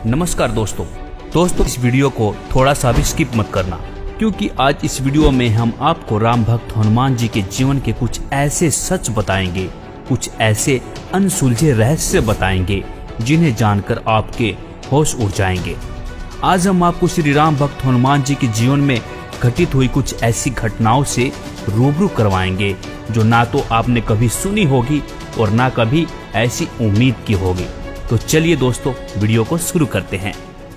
नमस्कार दोस्तों इस वीडियो को थोड़ा सा भी स्किप मत करना, क्योंकि आज इस वीडियो में हम आपको राम भक्त हनुमान जी के जीवन के कुछ ऐसे सच बताएंगे, कुछ ऐसे अनसुलझे रहस्य बताएंगे जिन्हें जानकर आपके होश उड़ जाएंगे। आज हम आपको श्री राम भक्त हनुमान जी के जीवन में घटित हुई कुछ ऐसी घटनाओं से रूबरू करवाएंगे जो ना तो आपने कभी सुनी होगी और ना कभी ऐसी उम्मीद की होगी। तो चलिए दोस्तों, वीडियो को शुरू करते हैं।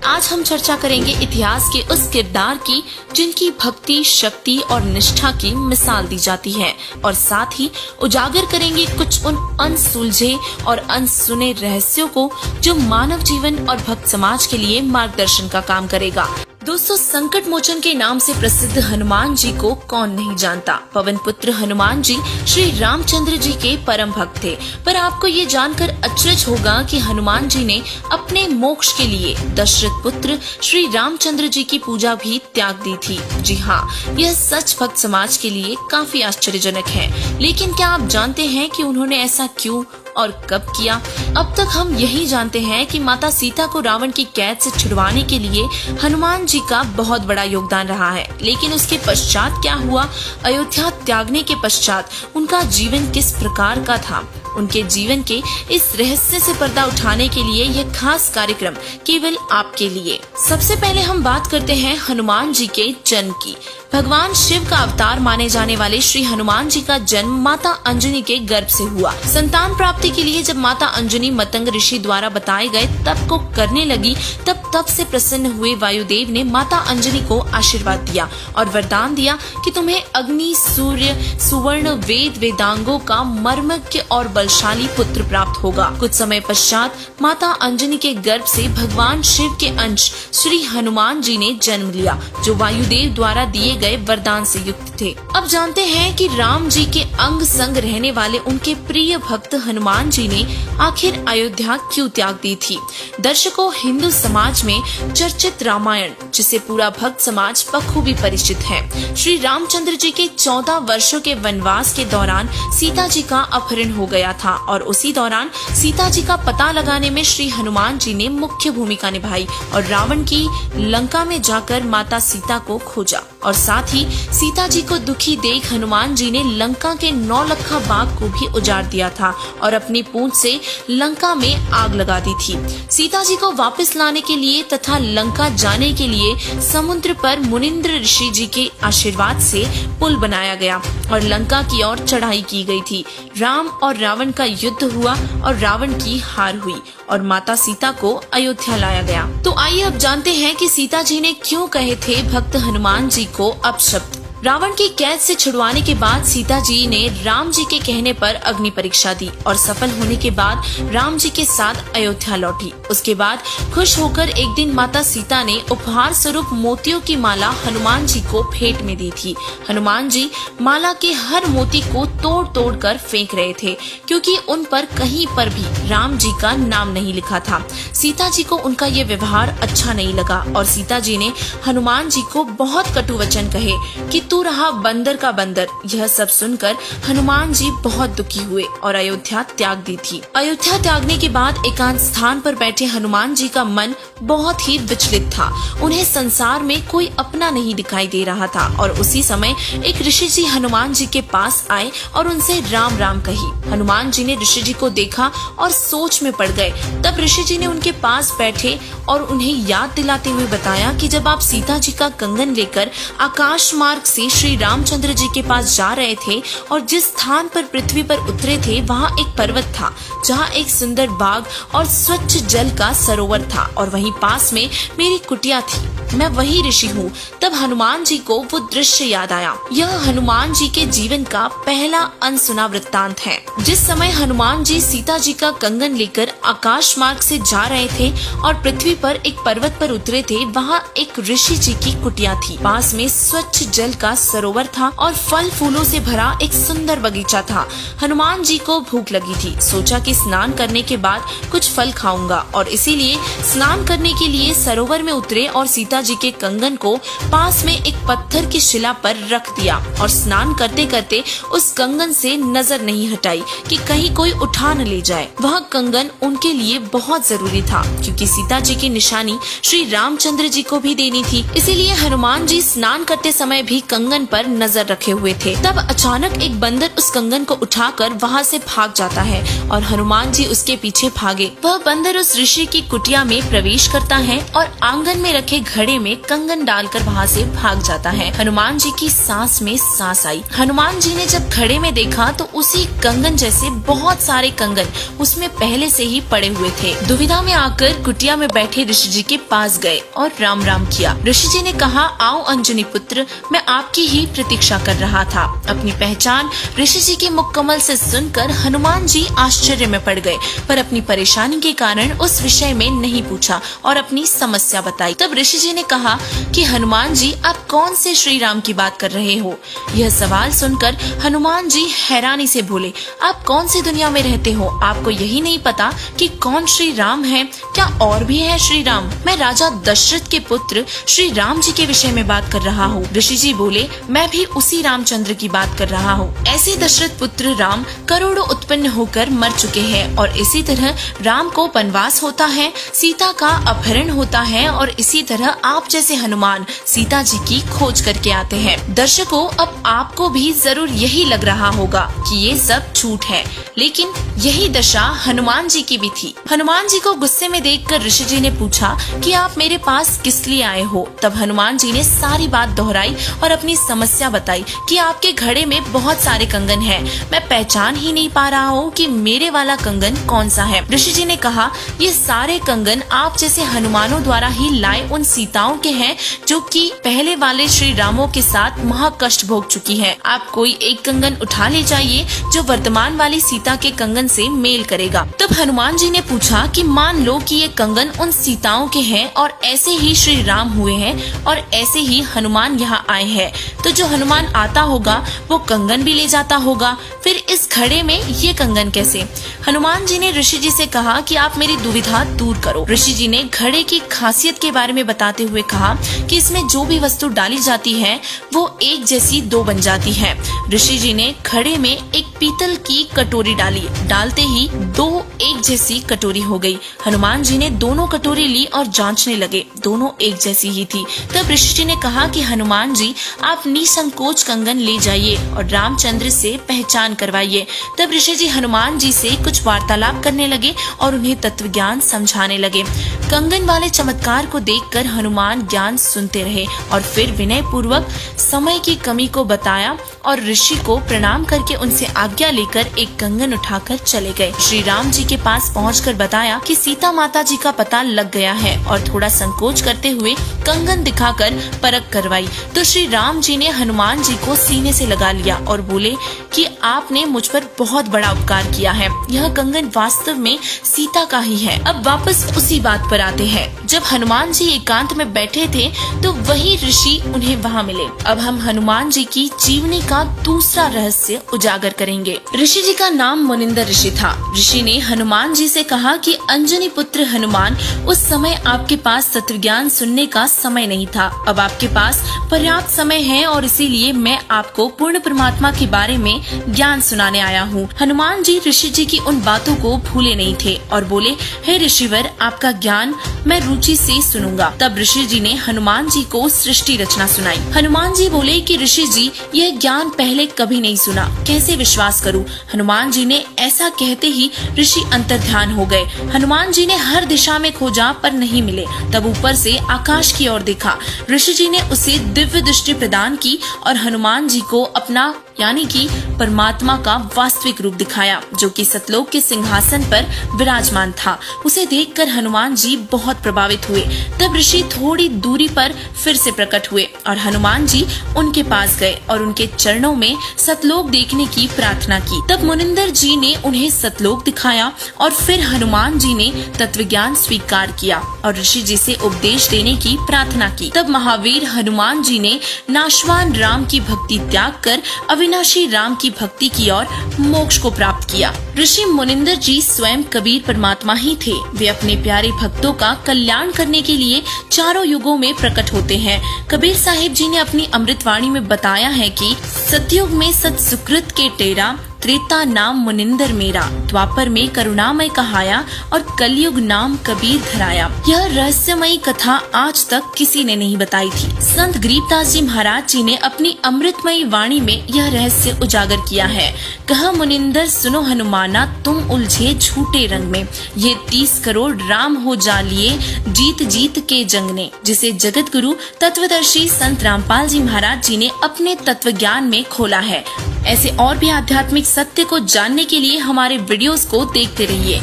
आज हम चर्चा करेंगे इतिहास के उस किरदार की जिनकी भक्ति, शक्ति और निष्ठा की मिसाल दी जाती है, और साथ ही उजागर करेंगे कुछ उन अनसुलझे और अनसुने रहस्यों को जो मानव जीवन और भक्त समाज के लिए मार्गदर्शन का काम करेगा। दोस्तों, संकट मोचन के नाम से प्रसिद्ध हनुमान जी को कौन नहीं जानता। पवन पुत्र हनुमान जी श्री रामचंद्र जी के परम भक्त थे, पर आपको ये जानकर अचरज होगा कि हनुमान जी ने अपने मोक्ष के लिए दशरथ पुत्र श्री रामचंद्र जी की पूजा भी त्याग दी थी। जी हाँ, यह सच भक्त समाज के लिए काफी आश्चर्यजनक है। लेकिन क्या आप जानते हैं कि उन्होंने ऐसा क्यों और कब किया? अब तक हम यही जानते हैं कि माता सीता को रावण की कैद से छुड़वाने के लिए हनुमान जी का बहुत बड़ा योगदान रहा है। लेकिन उसके पश्चात क्या हुआ? अयोध्या त्यागने के पश्चात उनका जीवन किस प्रकार का था? उनके जीवन के इस रहस्य से पर्दा उठाने के लिए यह खास कार्यक्रम केवल आपके लिए। सबसे पहले हम बात करते हैं हनुमान जी के जन्म की। भगवान शिव का अवतार माने जाने वाले श्री हनुमान जी का जन्म माता अंजनी के गर्भ से हुआ। संतान प्राप्ति के लिए जब माता अंजनी मतंग ऋषि द्वारा बताए गए तप को करने लगी, तब से प्रसन्न हुए वायुदेव ने माता अंजनी को आशीर्वाद दिया और वरदान दिया कि तुम्हें अग्नि, सूर्य, सुवर्ण, वेद, वेदांगों का मर्मज्ञ और बलशाली पुत्र प्राप्त होगा। कुछ समय पश्चात माता अंजनी के गर्भ से भगवान शिव के अंश श्री हनुमान जी ने जन्म लिया, जो वायुदेव द्वारा दिए गए वरदान से युक्त थे। अब जानते हैं कि राम जी के अंग संग रहने वाले उनके प्रिय भक्त हनुमान जी ने आखिर अयोध्या क्यों त्याग दी थी? दर्शकों, हिंदू समाज में चर्चित रामायण, जिसे पूरा भक्त समाज बखूबी परिचित है, श्री रामचंद्र जी के 14 वर्षों के वनवास के दौरान सीता जी का अपहरण हो गया था, और उसी दौरान सीता जी का पता लगाने में श्री हनुमान जी ने मुख्य भूमिका निभाई और रावण की लंका में जाकर माता सीता को खोजा। और साथ ही सीता जी को दुखी देख हनुमान जी ने लंका के 9 लखा बाग को भी उजाड़ दिया था और अपनी पूंछ से लंका में आग लगा दी थी। सीता जी को वापस लाने के लिए तथा लंका जाने के लिए समुद्र पर मुनिंद्र ऋषि जी के आशीर्वाद से पुल बनाया गया और लंका की ओर चढ़ाई की गई थी। राम और रावण का युद्ध हुआ और रावण की हार हुई और माता सीता को अयोध्या लाया गया। तो आइए अब जानते हैं कि सीता जी ने क्यों कहे थे भक्त हनुमान जी को अपशब्द। रावण की कैद से छुड़वाने के बाद सीता जी ने राम जी के कहने पर अग्नि परीक्षा दी और सफल होने के बाद राम जी के साथ अयोध्या लौटी। उसके बाद खुश होकर एक दिन माता सीता ने उपहार स्वरूप मोतियों की माला हनुमान जी को भेंट में दी थी। हनुमान जी माला के हर मोती को तोड़ तोड़ कर फेंक रहे थे, क्योंकि उन पर कहीं पर भी राम जी का नाम नहीं लिखा था। सीता जी को उनका ये व्यवहार अच्छा नहीं लगा और सीता जी ने हनुमान जी को बहुत कटु वचन कहे कि तू रहा बंदर का बंदर। यह सब सुनकर हनुमान जी बहुत दुखी हुए और अयोध्या त्याग दी थी। अयोध्या त्यागने के बाद एकांत स्थान पर बैठे हनुमान जी का मन बहुत ही विचलित था। उन्हें संसार में कोई अपना नहीं दिखाई दे रहा था और उसी समय एक ऋषि जी हनुमान जी के पास आए और उनसे राम राम कही। हनुमान जी ने ऋषि जी को देखा और सोच में पड़ गए। तब ऋषि जी ने उनके पास बैठे और उन्हें याद दिलाते हुए बताया कि जब आप सीता जी का कंगन लेकर आकाश मार्ग से श्री रामचंद्र जी के पास जा रहे थे और जिस स्थान पर पृथ्वी पर उतरे थे वहाँ एक पर्वत था जहाँ एक सुंदर बाग और स्वच्छ जल का सरोवर था और वहीं पास में मेरी कुटिया थी। मैं वही ऋषि हूँ। तब हनुमान जी को वो दृश्य याद आया। यह हनुमान जी के जीवन का पहला अनसुना वृत्तांत है। जिस समय हनुमान जी सीता जी का कंगन लेकर आकाश मार्ग से जा रहे थे और पृथ्वी पर एक पर्वत पर उतरे थे, वहाँ एक ऋषि जी की कुटिया थी। पास में स्वच्छ जल का सरोवर था और फल फूलों से भरा एक सुंदर बगीचा था। हनुमान जी को भूख लगी थी। सोचा कि स्नान करने के बाद कुछ फल खाऊंगा और इसीलिए स्नान करने के लिए सरोवर में उतरे और सीता सीता जी के कंगन को पास में एक पत्थर की शिला पर रख दिया और स्नान करते करते उस कंगन से नजर नहीं हटाई कि कहीं कोई उठा न ले जाए। वह कंगन उनके लिए बहुत जरूरी था, क्योंकि सीता जी की निशानी श्री रामचंद्र जी को भी देनी थी। इसीलिए हनुमान जी स्नान करते समय भी कंगन पर नजर रखे हुए थे। तब अचानक एक बंदर उस कंगन को उठाकर वहाँ से भाग जाता है और हनुमान जी उसके पीछे भागे। वह बंदर उस ऋषि की कुटिया में प्रवेश करता है और आंगन में रखे घड़े में कंगन डालकर वहाँ से भाग जाता है। हनुमान जी की सांस में सांस आई। हनुमान जी ने जब घड़े में देखा तो उसी कंगन जैसे बहुत सारे कंगन उसमें पहले से ही पड़े हुए थे। दुविधा में आकर कुटिया में बैठे ऋषि जी के पास गए और राम राम किया। ऋषि जी ने कहा, आओ अंजनी पुत्र, मैं आपकी ही प्रतीक्षा कर रहा था। अपनी पहचान ऋषि जी के मुखकमल से सुनकर हनुमान जी आश्चर्य में पड़ गए, पर अपनी परेशानी के कारण उस विषय में नहीं पूछा और अपनी समस्या बताई। तब ऋषि जी ने कहा कि हनुमान जी, आप कौन से श्री राम की बात कर रहे हो? यह सवाल सुनकर हनुमान जी हैरानी से बोले, आप कौन सी दुनिया में रहते हो? आपको यही नहीं पता कि कौन श्री राम है? क्या और भी है श्री राम? मैं राजा दशरथ के पुत्र श्री राम जी के विषय में बात कर रहा हूँ। ऋषि जी बोले, मैं भी उसी रामचंद्र की बात कर रहा हूँ। ऐसे दशरथ पुत्र राम करोड़ों उत्पन्न होकर मर चुके हैं और इसी तरह राम को वनवास होता है, सीता का अपहरण होता है और इसी तरह आप जैसे हनुमान सीता जी की खोज करके आते हैं। दर्शकों, अब आपको भी जरूर यही लग रहा होगा कि ये सब झूठ है, लेकिन यही दशा हनुमान जी की भी थी। हनुमान जी को गुस्से में देखकर ऋषि जी ने पूछा कि आप मेरे पास किस लिए आए हो? तब हनुमान जी ने सारी बात दोहराई और अपनी समस्या बताई कि आपके घड़े में बहुत सारे कंगन हैं, मैं पहचान ही नहीं पा रहा हूँ कि मेरे वाला कंगन कौन सा है। ऋषि जी ने कहा, ये सारे कंगन आप जैसे हनुमानों द्वारा ही लाए उन सीताओं के हैं जो कि पहले वाले श्री रामों के साथ महाकष्ट भोग चुकी हैं। आप कोई एक कंगन उठा ले जाइए जो वर्तमान वाली सीता के कंगन से मेल करेगा। तब हनुमान जी ने पूछा कि मान लो कि ये कंगन उन सीताओं के हैं और ऐसे ही श्री राम हुए हैं और ऐसे ही हनुमान यहाँ आए हैं, तो जो हनुमान आता होगा वो कंगन भी ले जाता होगा, फिर इस घड़े में ये कंगन कैसे? हनुमान जी ने ऋषि जी से कहा कि आप मेरी दुविधा दूर करो। ऋषि जी ने घड़े की खासियत के बारे में बताते हुए कहा कि इसमें जो भी वस्तु डाली जाती है वो एक जैसी दो बन जाती है। ऋषि जी ने घड़े में एक पीतल की कटोरी डाली, डालते ही दो एक जैसी कटोरी हो गई। हनुमान जी ने दोनों कटोरी ली और जांचने लगे, दोनों एक जैसी ही थी। तब ऋषि जी ने कहा कि हनुमान जी, आप निसंकोच कंगन ले जाइए और रामचंद्र से पहचान करवाइए। तब ऋषि जी हनुमान जी से कुछ वार्तालाप करने लगे और उन्हें तत्व ज्ञान समझाने लगे। कंगन वाले चमत्कार को देखकर हनुमान ज्ञान सुनते रहे और फिर विनय पूर्वक समय की कमी को बताया और ऋषि को प्रणाम करके उनसे आज्ञा लेकर एक कंगन उठाकर चले गए। श्री राम जी के पास पहुंचकर बताया कि सीता माता जी का पता लग गया है और थोड़ा संकोच करते हुए कंगन दिखाकर परख करवाई। तो श्री राम जी ने हनुमान जी को सीने से लगा लिया और बोले कि आपने मुझ पर बहुत बड़ा उपकार किया है, यह कंगन वास्तव में सीता का ही है। अब वापस उसी बात पर आते हैं। जब हनुमान जी एकांत में बैठे थे तो वही ऋषि उन्हें वहाँ मिले। अब हम हनुमान जी की जीवनी का दूसरा रहस्य उजागर करेंगे। ऋषि जी का नाम मुनिंदर ऋषि था। ऋषि ने हनुमान जी से कहा कि अंजनी पुत्र हनुमान, उस समय आपके पास तत्व ज्ञान सुनने का समय नहीं था, अब आपके पास पर्याप्त समय है और इसीलिए मैं आपको पूर्ण परमात्मा के बारे में ज्ञान सुनाने आया हूँ। हनुमान जी ऋषि जी की उन बातों को भूले नहीं थे और बोले, हे ऋषिवर, आपका ज्ञान मैं रुचि से सुनूंगा। तब ऋषि जी ने हनुमान जी को सृष्टि रचना सुनाई। हनुमान जी बोले कि ऋषि जी, यह ज्ञान पहले कभी नहीं सुना, कैसे विश्वास करूं? हनुमान जी ने ऐसा कहते ही ऋषि अंतर्ध्यान हो गए। हनुमान जी ने हर दिशा में खोजा पर नहीं मिले। तब ऊपर से आकाश की ओर देखा। ऋषि जी ने उसे दिव्य दृष्टि प्रदान की और हनुमान जी को अपना यानी कि परमात्मा का वास्तविक रूप दिखाया, जो कि सतलोक के सिंहासन पर विराजमान था। उसे देखकर हनुमान जी बहुत प्रभावित हुए। तब ऋषि थोड़ी दूरी पर फिर से प्रकट हुए और हनुमान जी उनके पास गए और उनके चरणों में सतलोक देखने की प्रार्थना की। तब मुनिंदर जी ने उन्हें सतलोक दिखाया और फिर हनुमान जी ने तत्व ज्ञान स्वीकार किया और ऋषि जी से उपदेश देने की प्रार्थना की। तब महावीर हनुमान जी ने नाशवान राम की भक्ति त्याग कर अविनाशी राम की भक्ति की और मोक्ष को प्राप्त किया। ऋषि मुनिंदर जी स्वयं कबीर परमात्मा ही थे। वे अपने प्यारे भक्तों का कल्याण करने के लिए चारों युगों में प्रकट होते हैं। कबीर साहिब जी ने अपनी अमृतवाणी में बताया है कि सतयुग में सत सुकृत के टेरा, त्रेता नाम मुनिंदर मेरा, द्वापर में करुणामय कहाया और कलयुग नाम कबीर धराया। यह रहस्यमयी कथा आज तक किसी ने नहीं बताई थी। संत गरीबदास जी महाराज जी ने अपनी अमृतमयी वाणी में यह रहस्य उजागर किया है। कहा मुनिंदर सुनो हनुमाना, तुम उलझे झूठे रंग में, ये 30 करोड़ राम हो जा लिए जीत जीत के जंग ने, जिसे जगत गुरु तत्वदर्शी संत रामपाल जी महाराज जी ने अपने तत्व ज्ञान में खोला है। ऐसे और भी आध्यात्मिक सत्य को जानने के लिए हमारे वीडियोस को देखते रहिए।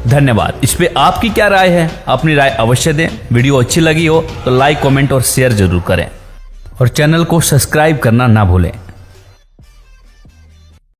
धन्यवाद। इस पे आपकी क्या राय है? अपनी राय अवश्य दें। वीडियो अच्छी लगी हो तो लाइक, कमेंट और शेयर जरूर करें और चैनल को सब्सक्राइब करना ना भूलें।